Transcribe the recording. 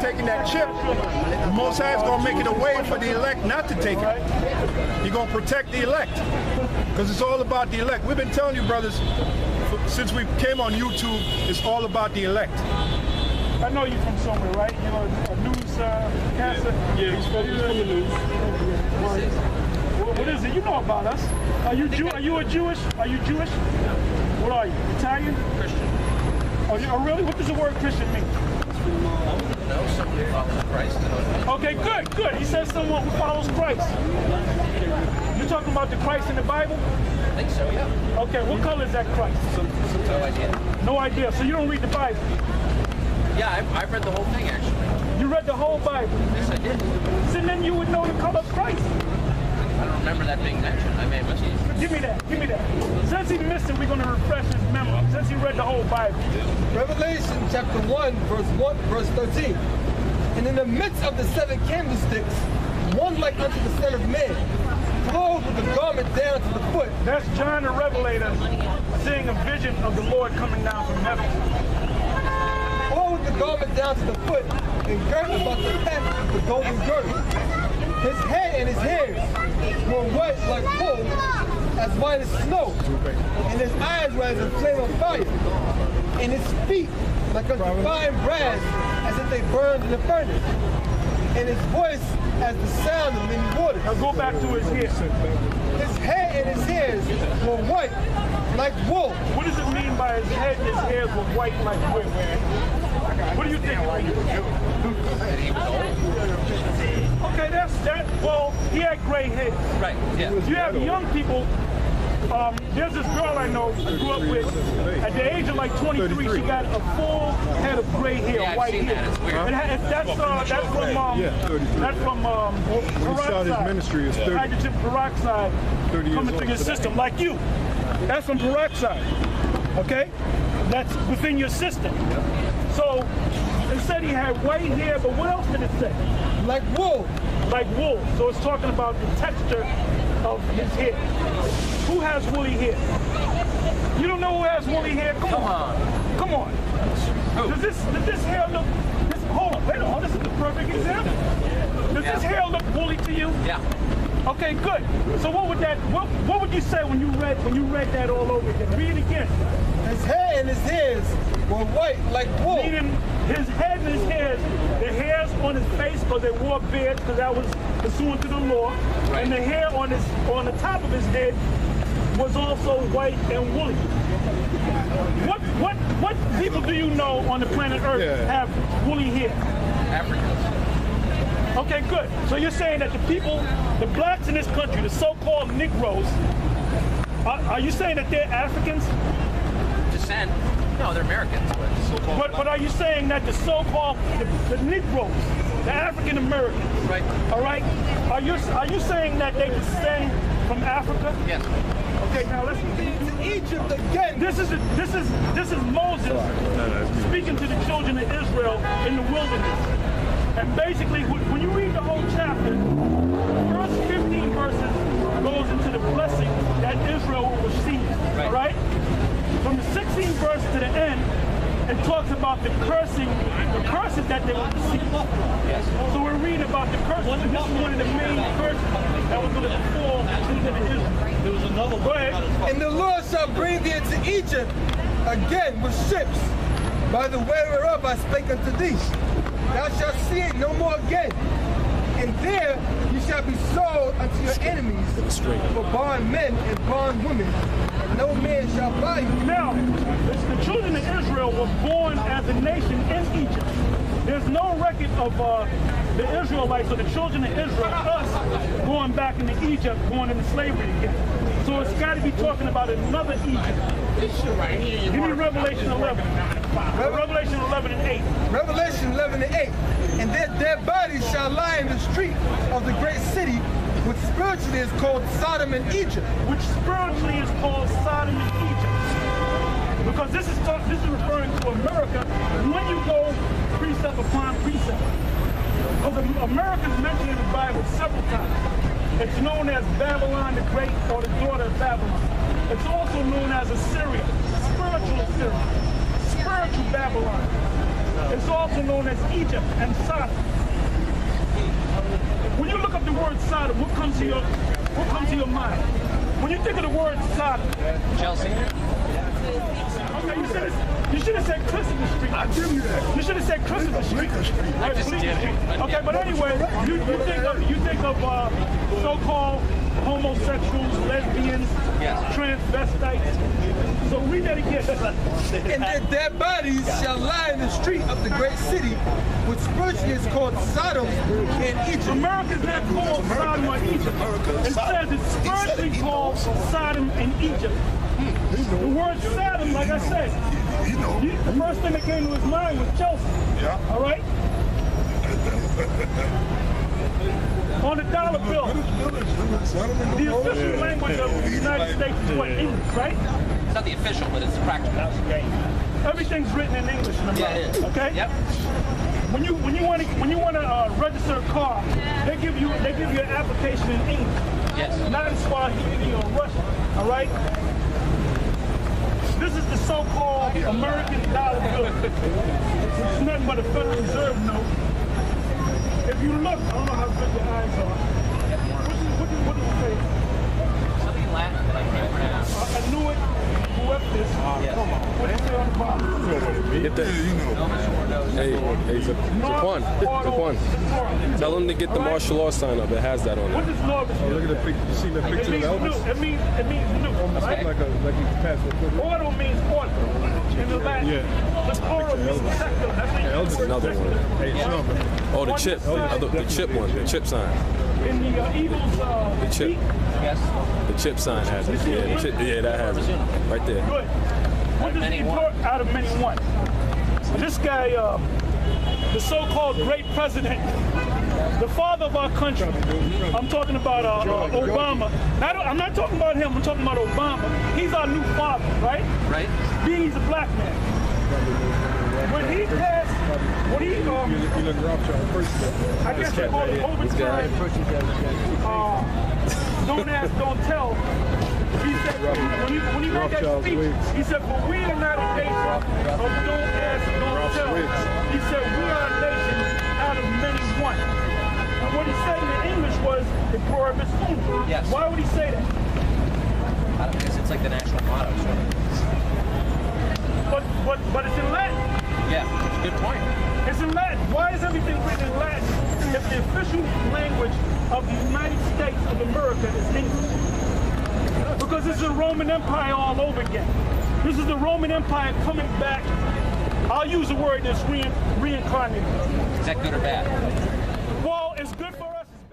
taking that chip, the Most High is going to make it a way for the elect not to take it. He's going to protect the elect, because it's all about the elect. We've been telling you, brothers, since we came on YouTube, it's all about the elect. I know you from somewhere, right? You're a newscaster? Yeah, he's from the news. What is it? You know about us. Are you Jewish? Are you Jewish? What are you? Italian? Christian. Oh, really? What does the word Christian mean? No, someone who follows Christ. Okay, good. He says someone who follows Christ. You're talking about the Christ in the Bible? I think so, yeah. Okay, what color is that Christ? No idea. No idea. So you don't read the Bible? Yeah, I've read the whole thing, actually. You read the whole Bible? Yes, I did. So then you would know the color of Christ. I don't remember that being mentioned. I may have missed it. Give me that. Since he missed it, we're going to refresh his memory. Since he read the whole Bible. Revelation chapter 1, verse 13. And in the midst of the 7 candlesticks, one like unto the Son of Man, clothed with a garment down to the foot. That's John the Revelator seeing a vision of the Lord coming down from heaven. Clothed with the garment down to the foot, and girded about the neck with the golden girdle. His head and his hairs were white like wool, as white as snow, and his eyes were as a flame of fire, and his feet like unto fine brass, as if they burned in the furnace, and his voice as the sound of many waters. Now go back to his hair. His head and his hairs were white like wool. What does it mean by his head and his hairs were white like wool? What do you think? That he was old. Okay, that's that. Well, he had gray hair. Right, yeah. You have young people. There's this girl I know I grew up with. At the age of like 23, she got a full head of gray hair, Yeah, I've white seen hair. that. It's weird. That's from peroxide. ministry is 30. Hydrogen peroxide 30 years coming old through your today. system, like you. That's from peroxide. Okay, that's within your system. So it said he had white hair, but what else did it say? Like wool. Like wool. So it's talking about the texture of his hair. Who has woolly hair? You don't know who has woolly hair? Come on. Does this hair look? Hold on, wait on. This is the perfect example. Does this hair look woolly to you? Yeah. Okay, good. So what would you say when you read that all over again? Read it again. His head and his hairs were white like wool. Meaning his head and his hairs, the hairs on his face because they wore beards because that was pursuant to the law, Right. and the hair on the top of his head was also white and woolly. What people do you know on the planet Earth have woolly hair? Africans. Okay, good. So you're saying that the blacks in this country, the so-called Negroes, are you saying that they're Africans? Descent. No, they're Americans, but so-called. But are you saying that the so-called the Negroes, the African Americans, Right. all right, are you saying that they descend from Africa? Yes. Okay, now listen. Egypt again. This is Moses speaking to the children of Israel in the wilderness. And basically, when you read the whole chapter, the first 15 verses goes into the blessing that Israel will receive. Right. All right? From the 16th verse to the end, it talks about the curses that they will receive. So we're reading about the curses. And this is one of the main curses that was going to befall the children of Israel. There was another. Go ahead. And the Lord shall bring thee into Egypt again with ships, by the way whereof I spake unto thee. Thou shalt see it no more again. And there you shall be sold unto your enemies for bondmen and bondwomen, and no man shall buy you. Now, the children of Israel were born as a nation in Egypt. There's no record of the Israelites or the children of Israel, us, going back into Egypt, going into slavery again. So it's got to be talking about another Egypt. Give me Revelation 11. Revelation 11 and 8. Revelation 11 and 8. And their dead bodies shall lie in the street of the great city, which spiritually is called Sodom and Egypt. Which spiritually is called Sodom and Egypt. Because this is referring to America when you go precept upon precept. Because America is mentioned in the Bible several times. It's known as Babylon the Great, or the daughter of Babylon. It's also known as Assyria, spiritual Assyria, spiritual Babylon. It's also known as Egypt and Sodom. When you look up the word Sodom, what comes to your mind? When you think of the word Sodom, Chelsea. okay, you should have said Christopher Street. I give you that. You should have said Christopher Street. I just did it. Okay, but anyway, you think of so-called homosexuals, lesbians, Yes. transvestites. So read that again. And their dead bodies shall lie in the street of the great city, which spiritually is called Sodom in Egypt. America's not called Sodom or Egypt. It says it's spiritually called Sodom and Egypt. The word Sodom, like I said, the first thing that came to his mind was Chelsea. Yeah. All right? On the dollar bill, the official language of the United States is what? English, right? It's not the official, but it's practical. Everything's written in English in America. Yeah, it is. Okay? Yep. When you want to register a car, they give you an application in English, Yes. not in Swahili or Russian. All right. This is the so-called American dollar bill. It's nothing but a Federal Reserve note. If you look, I don't know how good your eyes are. What does it say? Something in Latin that I can't pronounce. I knew it. Whoever this. Yes. What does it say on the bottom? Get that. Hey, Zaquan. Tell him to get the martial law sign up. It has that on What it. does Norvis do? Look at the picture. You see the It picture means of new. Elvis? It means new. Right? Like you pass it. Order means order in the Latin. Yeah. The Torah means secular. That's Elvis. Another one. Hey, Silver. Oh, the chip. The chip one. The chip sign. in the Eagles. The chip. Yes. The chip sign has it. Yeah, the chip, yeah, that has it. Right there. Good. What does he put out of many one? This guy, the so-called great president, the father of our country. I'm talking about Obama. I'm not talking about him. I'm talking about Obama. He's our new father, right? Right. Being he's a black man. When he passed, when he I guess they call it overtime. Don't ask, don't tell. He said when he made that speech, he said, "For we are not a nation of don't ask, don't tell." He said, "We are a nation out of many one." And what he said in English was the pluribus unum. Yes. Why would he say that? I don't guess it's like the national motto, sort of. But it's in Latin. Yeah, it's a good point. It's in Latin. Why is everything written in Latin if the official language of the United States of America is English? Because this is the Roman Empire all over again. This is the Roman Empire coming back. I'll use the word that's reincarnated. Is that good or bad? Well, it's good for